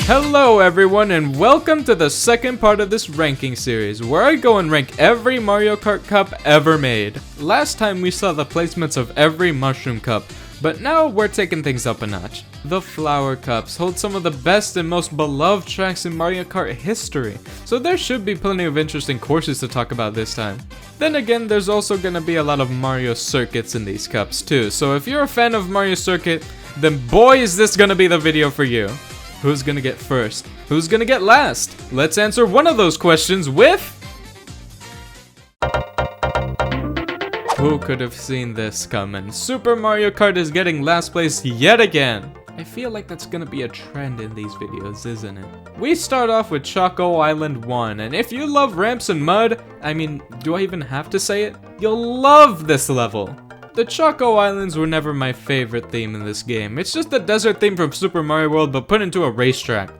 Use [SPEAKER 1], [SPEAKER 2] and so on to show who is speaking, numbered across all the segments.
[SPEAKER 1] Hello everyone and welcome to the second part of this ranking series where I go and rank every Mario Kart cup ever made. Last time we saw the placements of every mushroom cup, but now we're taking things up a notch. The flower cups hold some of the best and most beloved tracks in Mario Kart history, so there should be plenty of interesting courses to talk about this time. Then again, there's also gonna be a lot of Mario circuits in these cups too, so if you're a fan of Mario Circuit, then boy is this gonna be the video for you. Who's gonna get first? Who's gonna get last? Let's answer one of those questions with... Who could have seen this coming? Super Mario Kart is getting last place yet again. I feel like that's gonna be a trend in these videos, isn't it? We start off with Choco Island 1, and if you love ramps and mud, I mean, do I even have to say it? You'll love this level. The Choco Islands were never my favorite theme in this game. It's just the desert theme from Super Mario World but put into a racetrack.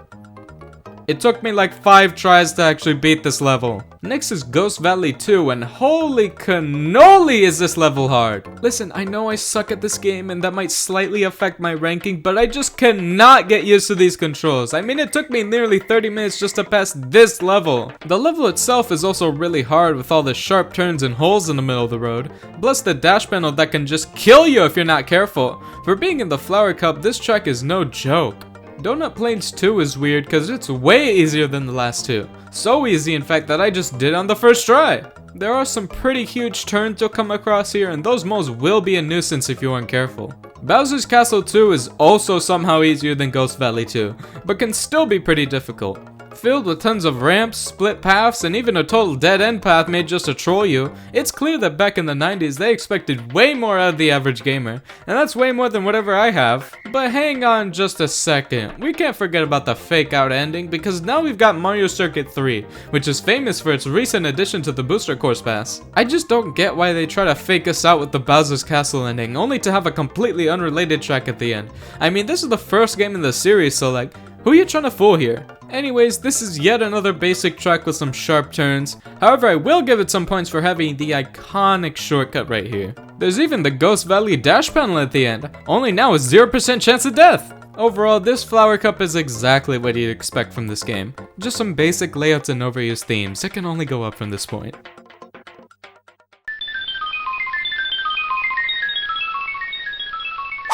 [SPEAKER 1] It took me like 5 tries to actually beat this level. Next is Ghost Valley 2, and holy cannoli is this level hard. Listen, I know I suck at this game and that might slightly affect my ranking, but I just cannot get used to these controls. I mean, it took me nearly 30 minutes just to pass this level. The level itself is also really hard with all the sharp turns and holes in the middle of the road, plus the dash panel that can just kill you if you're not careful. For being in the Flower Cup, this track is no joke. Donut Plains 2 is weird because it's way easier than the last two. So easy in fact that I just did on the first try. There are some pretty huge turns you'll come across here, and those moles will be a nuisance if you aren't careful. Bowser's Castle 2 is also somehow easier than Ghost Valley 2, but can still be pretty difficult. Filled with tons of ramps, split paths, and even a total dead-end path made just to troll you, it's clear that back in the 90s they expected way more out of the average gamer, and that's way more than whatever I have. But hang on just a second, we can't forget about the fake out ending, because now we've got Mario Circuit 3, which is famous for its recent addition to the Booster Course Pass. I just don't get why they try to fake us out with the Bowser's Castle ending, only to have a completely unrelated track at the end. I mean, this is the first game in the series, so like, who are you trying to fool here? Anyways, this is yet another basic track with some sharp turns. However, I will give it some points for having the iconic shortcut right here. There's even the Ghost Valley dash panel at the end, only now with 0% chance of death. Overall, this Flower Cup is exactly what you'd expect from this game. Just some basic layouts and overused themes. It can only go up from this point.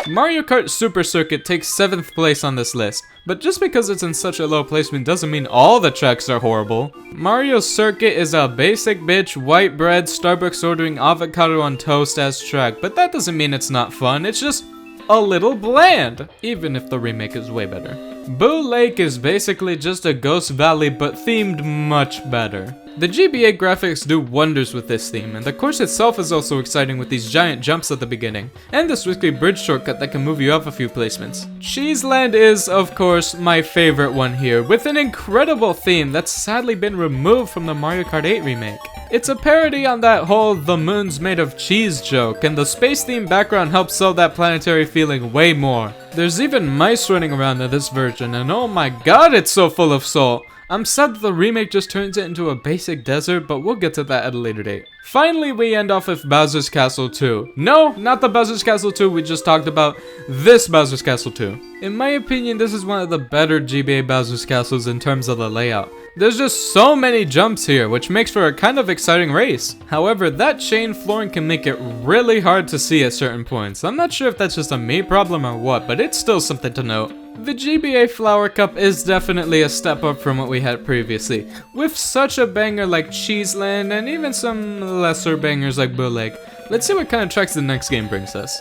[SPEAKER 1] Mario Kart Super Circuit takes 7th place on this list, but just because it's in such a low placement doesn't mean all the tracks are horrible. Mario Circuit is a basic bitch, white bread, Starbucks ordering avocado on toast ass track, but that doesn't mean it's not fun, it's just a little bland, even if the remake is way better. Boo Lake is basically just a Ghost Valley but themed much better. The GBA graphics do wonders with this theme, and the course itself is also exciting with these giant jumps at the beginning, and the swiftly bridge shortcut that can move you up a few placements. Cheeseland is, of course, my favorite one here, with an incredible theme that's sadly been removed from the Mario Kart 8 remake. It's a parody on that whole "the moon's made of cheese" joke, and the space-themed background helps sell that planetary feeling way more. There's even mice running around in this version, and oh my god, it's so full of soul! I'm sad that the remake just turns it into a basic desert, but we'll get to that at a later date. Finally, we end off with Bowser's Castle 2. No, not the Bowser's Castle 2 we just talked about, this Bowser's Castle 2. In my opinion, this is one of the better GBA Bowser's Castles in terms of the layout. There's just so many jumps here, which makes for a kind of exciting race. However, that chain flooring can make it really hard to see at certain points. I'm not sure if that's just a me problem or what, but it's still something to note. The GBA Flower Cup is definitely a step up from what we had previously, with such a banger like Cheeseland and even some lesser bangers like Boo Lake. Let's see what kind of tracks the next game brings us.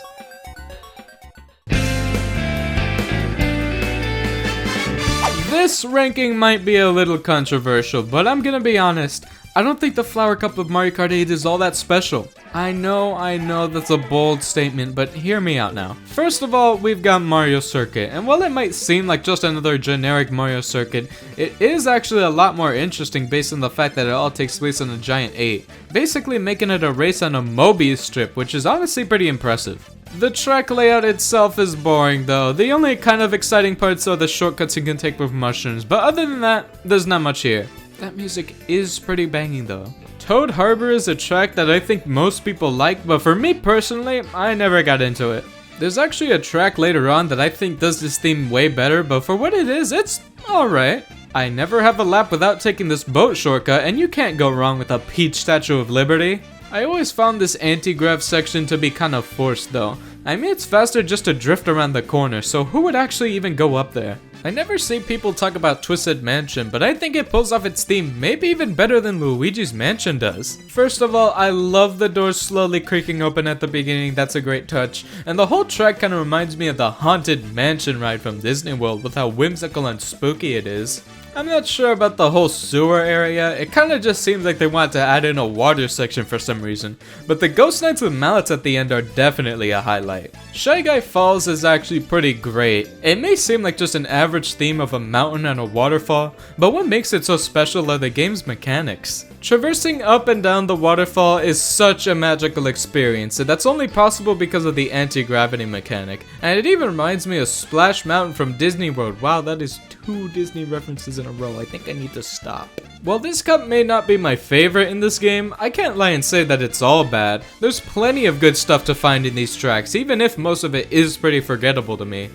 [SPEAKER 1] This ranking might be a little controversial, but I'm gonna be honest, I don't think the Flower Cup of Mario Kart 8 is all that special. I know that's a bold statement, but hear me out now. First of all, we've got Mario Circuit, and while it might seem like just another generic Mario Circuit, it is actually a lot more interesting based on the fact that it all takes place on a giant 8, basically making it a race on a Mobius strip, which is honestly pretty impressive. The track layout itself is boring though. The only kind of exciting parts are the shortcuts you can take with mushrooms, but other than that, there's not much here. That music is pretty banging though. Toad Harbor is a track that I think most people like, but for me personally, I never got into it. There's actually a track later on that I think does this theme way better, but for what it is, it's Alright. I never have a lap without taking this boat shortcut, and you can't go wrong with a Peach Statue of Liberty. I always found this anti-grav section to be kind of forced though. I mean, it's faster just to drift around the corner, so who would actually even go up there? I never see people talk about Twisted Mansion, but I think it pulls off its theme maybe even better than Luigi's Mansion does. First of all, I love the doors slowly creaking open at the beginning, that's a great touch. And the whole track kind of reminds me of the Haunted Mansion ride from Disney World with how whimsical and spooky it is. I'm not sure about the whole sewer area, it kinda just seems like they want to add in a water section for some reason, but the Ghost Knights with mallets at the end are definitely a highlight. Shy Guy Falls is actually pretty great. It may seem like just an average theme of a mountain and a waterfall, but what makes it so special are the game's mechanics. Traversing up and down the waterfall is such a magical experience, and that's only possible because of the anti-gravity mechanic. And it even reminds me of Splash Mountain from Disney World. Wow, that is 2 Disney references in a row. I think I need to stop. While this cup may not be my favorite in this game, I can't lie and say that it's all bad. There's plenty of good stuff to find in these tracks, even if most of it is pretty forgettable to me.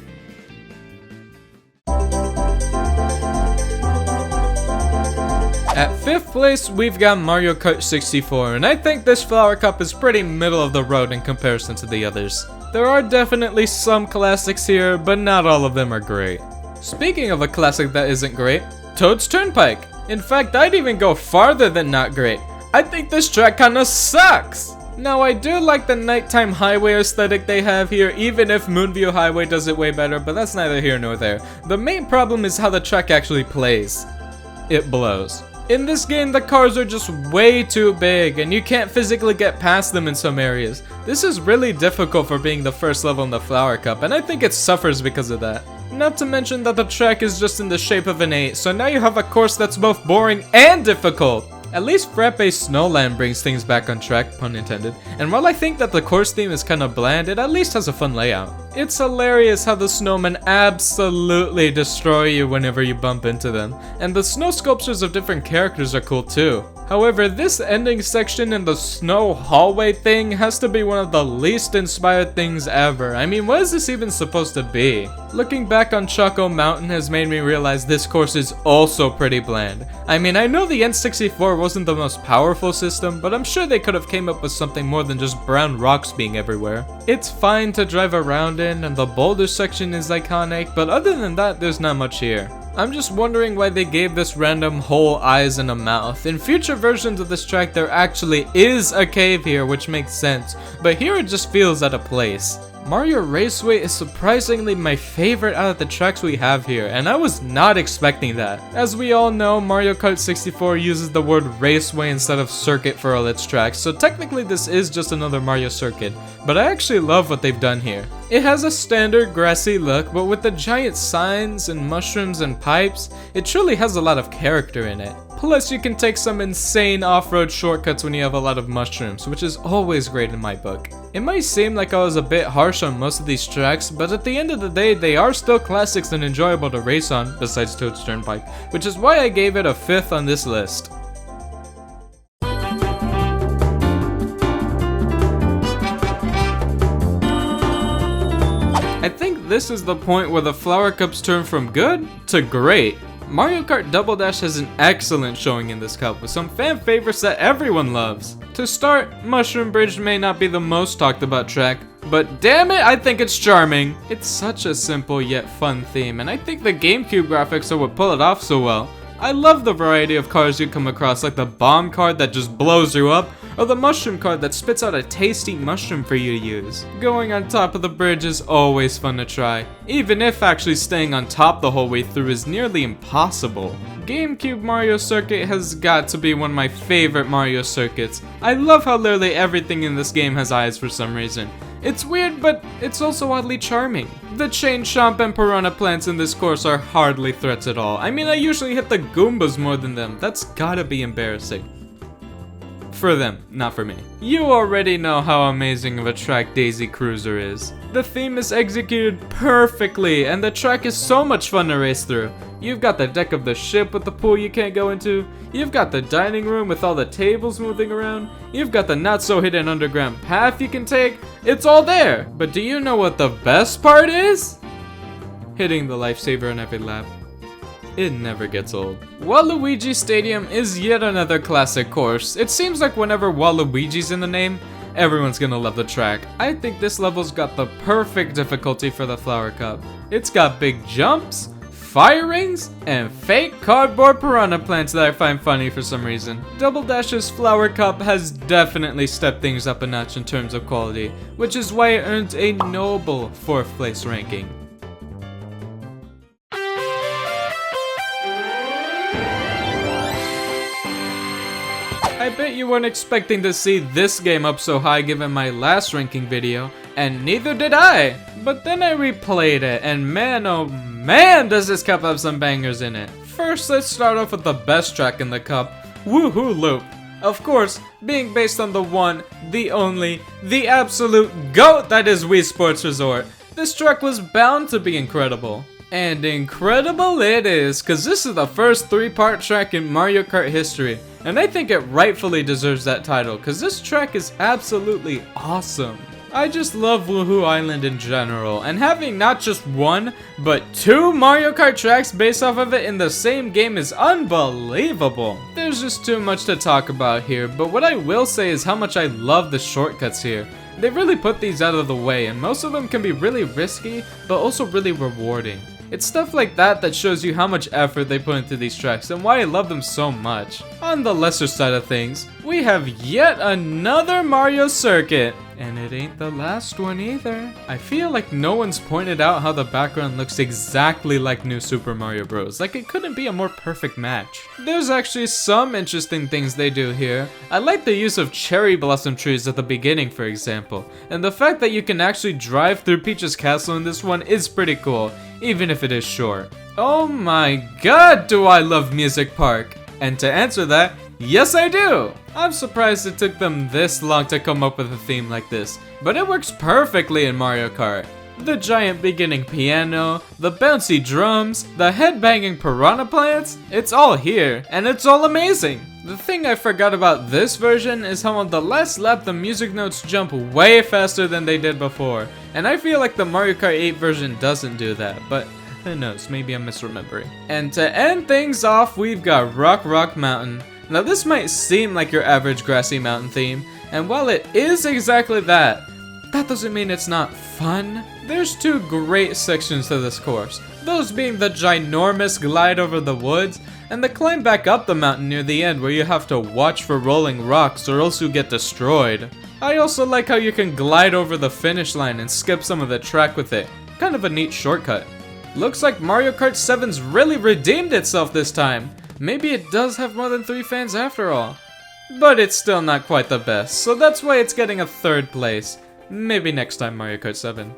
[SPEAKER 1] At 5th place, we've got Mario Kart 64, and I think this Flower Cup is pretty middle of the road in comparison to the others. There are definitely some classics here, but not all of them are great. Speaking of a classic that isn't great, Toad's Turnpike. In fact, I'd even go farther than not great. I think this track kinda sucks! Now, I do like the nighttime highway aesthetic they have here, even if Moonview Highway does it way better, but that's neither here nor there. The main problem is how the track actually plays. It blows. In this game, the cars are just way too big, and you can't physically get past them in some areas. This is really difficult for being the first level in the Flower Cup, and I think it suffers because of that. Not to mention that the track is just in the shape of an 8, so now you have a course that's both boring and difficult. At least Frappe Snowland brings things back on track, pun intended, and while I think that the course theme is kinda bland, it at least has a fun layout. It's hilarious how the snowmen absolutely destroy you whenever you bump into them, and the snow sculptures of different characters are cool too. However, this ending section in the snow hallway thing has to be one of the least inspired things ever. I mean, what is this even supposed to be? Looking back on Choco Mountain has made me realize this course is also pretty bland. I mean, I know the N64 wasn't the most powerful system, but I'm sure they could have came up with something more than just brown rocks being everywhere. It's fine to drive around in, and the boulder section is iconic, but other than that, there's not much here. I'm just wondering why they gave this random hole eyes and a mouth. In future versions of this track, there actually is a cave here, which makes sense, but here it just feels out of place. Mario Raceway is surprisingly my favorite out of the tracks we have here, and I was not expecting that. As we all know, Mario Kart 64 uses the word raceway instead of circuit for all its tracks, so technically this is just another Mario circuit, but I actually love what they've done here. It has a standard grassy look, but with the giant signs and mushrooms and pipes, it truly has a lot of character in it. Plus, you can take some insane off-road shortcuts when you have a lot of mushrooms, which is always great in my book. It might seem like I was a bit harsh on most of these tracks, but at the end of the day, they are still classics and enjoyable to race on, besides Toad's Turnpike, which is why I gave it a 5th on this list. I think this is the point where the Flower Cups turn from good to great. Mario Kart Double Dash has an excellent showing in this cup with some fan favorites that everyone loves. To start, Mushroom Bridge may not be the most talked about track, but damn it, I think it's charming. It's such a simple yet fun theme, and I think the GameCube graphics are what pull it off so well. I love the variety of cars you come across, like the bomb card that just blows you up, or the mushroom card that spits out a tasty mushroom for you to use. Going on top of the bridge is always fun to try, even if actually staying on top the whole way through is nearly impossible. GameCube Mario Circuit has got to be one of my favorite Mario circuits. I love how literally everything in this game has eyes for some reason. It's weird, but it's also oddly charming. The Chain Chomp and Piranha Plants in this course are hardly threats at all. I mean, I usually hit the Goombas more than them. That's gotta be embarrassing. For them, not for me. You already know how amazing of a track Daisy Cruiser is. The theme is executed perfectly, and the track is so much fun to race through. You've got the deck of the ship with the pool you can't go into. You've got the dining room with all the tables moving around. You've got the not so hidden underground path you can take. It's all there. But do you know what the best part is? Hitting the lifesaver on every lap. it never gets old. Waluigi Stadium is yet another classic course. It seems like whenever Waluigi's in the name, everyone's gonna love the track. I think this level's got the perfect difficulty for the Flower Cup. It's got big jumps, fire rings, and fake cardboard piranha plants that I find funny for some reason. Double Dash's Flower Cup has definitely stepped things up a notch in terms of quality, which is why it earned a noble 4th place ranking. I bet you weren't expecting to see this game up so high given my last ranking video, and neither did I. But then I replayed it, and man oh man does this cup have some bangers in it. First, let's start off with the best track in the cup, Woohoo Loop. Of course, being based on the one, the only, the absolute GOAT that is Wii Sports Resort, this track was bound to be incredible. And incredible it is, cause this is the first 3-part track in Mario Kart history, and I think it rightfully deserves that title, cause this track is absolutely awesome. I just love Woohoo Island in general, and having not just one, but 2 Mario Kart tracks based off of it in the same game is unbelievable. There's just too much to talk about here, but what I will say is how much I love the shortcuts here. They really put these out of the way, and most of them can be really risky, but also really rewarding. It's stuff like that that shows you how much effort they put into these tracks and why I love them so much. On the lesser side of things, we have yet another Mario circuit. And it ain't the last one either. I feel like no one's pointed out how the background looks exactly like New Super Mario Bros. Like it couldn't be a more perfect match. There's actually some interesting things they do here. I like the use of cherry blossom trees at the beginning, for example. And the fact that you can actually drive through Peach's castle in this one is pretty cool, even if it is short. Oh my god, do I love Music Park! And to answer that, yes I do! I'm surprised it took them this long to come up with a theme like this, but it works perfectly in Mario Kart. The giant beginning piano, the bouncy drums, the headbanging piranha plants, it's all here, and it's all amazing! The thing I forgot about this version is how on the last lap the music notes jump way faster than they did before, and I feel like the Mario Kart 8 version doesn't do that, but who knows, maybe I'm misremembering. And to end things off, we've got Rock Mountain. Now this might seem like your average grassy mountain theme, and while it is exactly that, that doesn't mean it's not fun. There's 2 great sections to this course, those being the ginormous glide over the woods, and the climb back up the mountain near the end where you have to watch for rolling rocks or else you get destroyed. I also like how you can glide over the finish line and skip some of the track with it, kind of a neat shortcut. Looks like Mario Kart 7's really redeemed itself this time. Maybe it does have more than 3 fans after all. But it's still not quite the best, so that's why it's getting a 3rd place. Maybe next time Mario Kart 7.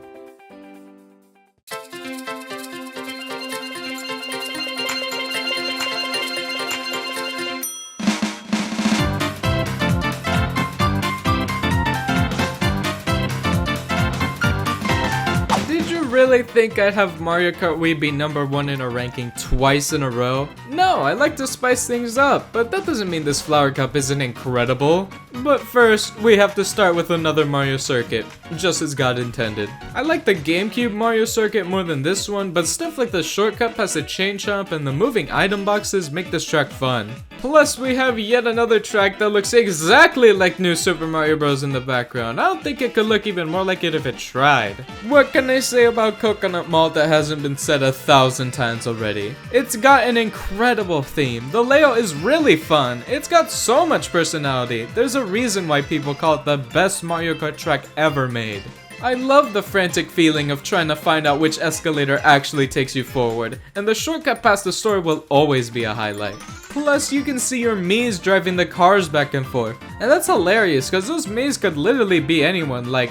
[SPEAKER 1] Really think I'd have Mario Kart Wii be number 1 in a ranking twice in a row? No, I like to spice things up, but that doesn't mean this Flower Cup isn't incredible. But first, we have to start with another Mario circuit, just as God intended. I like the GameCube Mario circuit more than this one, but stuff like the shortcut past the chain chomp and the moving item boxes make this track fun. Plus, we have yet another track that looks exactly like New Super Mario Bros. In the background. I don't think it could look even more like it if it tried. What can I say about Coconut Malt that hasn't been said 1,000 times already? It's got an incredible theme. The layout is really fun. It's got so much personality. There's a reason why people call it the best Mario Kart track ever made. I love the frantic feeling of trying to find out which escalator actually takes you forward, and the shortcut past the store will always be a highlight. Plus, you can see your Miis driving the cars back and forth, and that's hilarious because those Miis could literally be anyone, like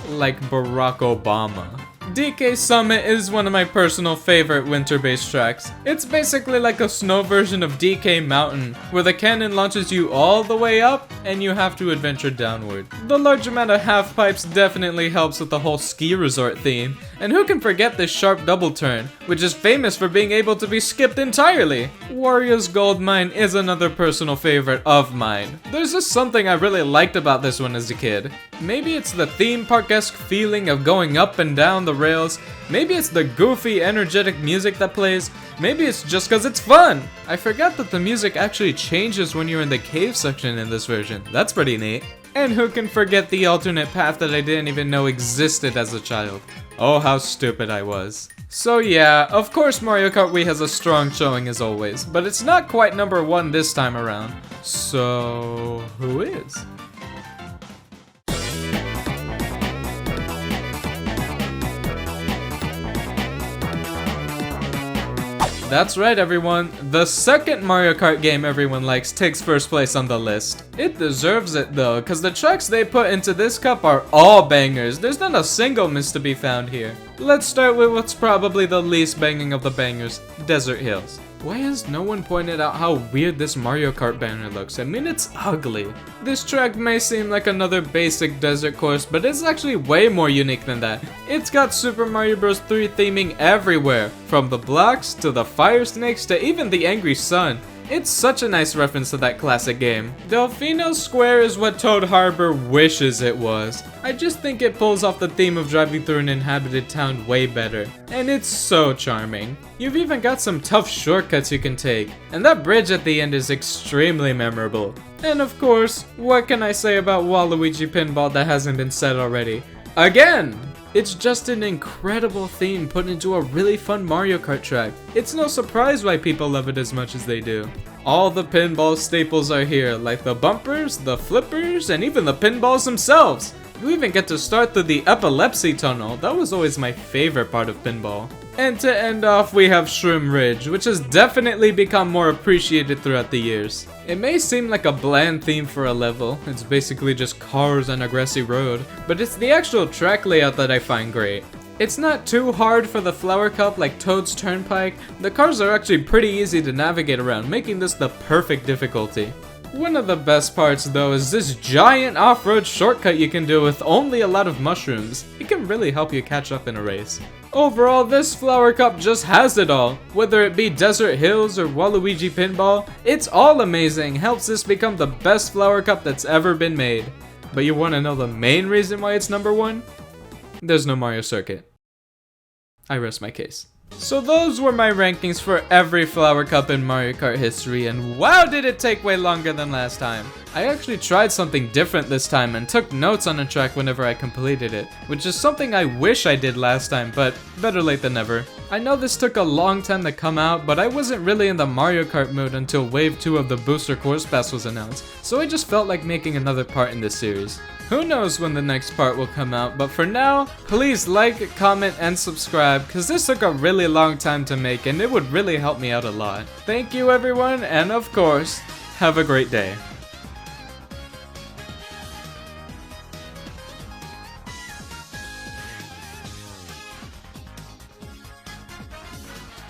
[SPEAKER 1] Barack Obama. DK Summit is one of my personal favorite winter-based tracks. It's basically like a snow version of DK Mountain, where the cannon launches you all the way up, and you have to adventure downward. The large amount of half pipes definitely helps with the whole ski resort theme, and who can forget this sharp double turn, which is famous for being able to be skipped entirely. Wario's Gold Mine is another personal favorite of mine. There's just something I really liked about this one as a kid. Maybe it's the theme park-esque feeling of going up and down the rails. Maybe it's the goofy, energetic music that plays. Maybe it's just cause it's fun. I forgot that the music actually changes when you're in the cave section in this version. That's pretty neat. And who can forget the alternate path that I didn't even know existed as a child? Oh, how stupid I was. So yeah, of course Mario Kart Wii has a strong showing as always, but it's not quite number 1 this time around. So, who is? That's right everyone, the second Mario Kart game everyone likes takes first place on the list. It deserves it though, cause the tracks they put into this cup are all bangers. There's not a single miss to be found here. Let's start with what's probably the least banging of the bangers, Desert Hills. Why has no one pointed out how weird this Mario Kart banner looks? I mean, it's ugly. This track may seem like another basic desert course, but it's actually way more unique than that. It's got Super Mario Bros. 3 theming everywhere, from the blocks to the fire snakes to even the angry sun. It's such a nice reference to that classic game. Delfino Square is what Toad Harbor wishes it was. I just think it pulls off the theme of driving through an inhabited town way better. And it's so charming. You've even got some tough shortcuts you can take, and that bridge at the end is extremely memorable. And of course, what can I say about Waluigi Pinball that hasn't been said already? Again! It's just an incredible theme put into a really fun Mario Kart track. It's no surprise why people love it as much as they do. All the pinball staples are here, like the bumpers, the flippers, and even the pinballs themselves. You even get to start through the epilepsy tunnel. That was always my favorite part of pinball. And to end off, we have Shroom Ridge, which has definitely become more appreciated throughout the years. It may seem like a bland theme for a level, it's basically just cars on a grassy road, but it's the actual track layout that I find great. It's not too hard for the Flower Cup like Toad's Turnpike. The cars are actually pretty easy to navigate around, making this the perfect difficulty. One of the best parts though is this giant off-road shortcut you can do with only a lot of mushrooms. It can really help you catch up in a race. Overall, this Flower Cup just has it all. Whether it be Desert Hills or Waluigi Pinball, it's all amazing, helps this become the best Flower Cup that's ever been made. But you wanna know the main reason why it's number 1? There's no Mario Circuit. I rest my case. So those were my rankings for every Flower Cup in Mario Kart history, and wow did it take way longer than last time. I actually tried something different this time and took notes on a track whenever I completed it, which is something I wish I did last time, but better late than never. I know this took a long time to come out, but I wasn't really in the Mario Kart mood until Wave 2 of the Booster Course Pass was announced, so I just felt like making another part in this series. Who knows when the next part will come out, but for now, please like, comment, and subscribe, cause this took a really long time to make and it would really help me out a lot. Thank you everyone, and of course, have a great day.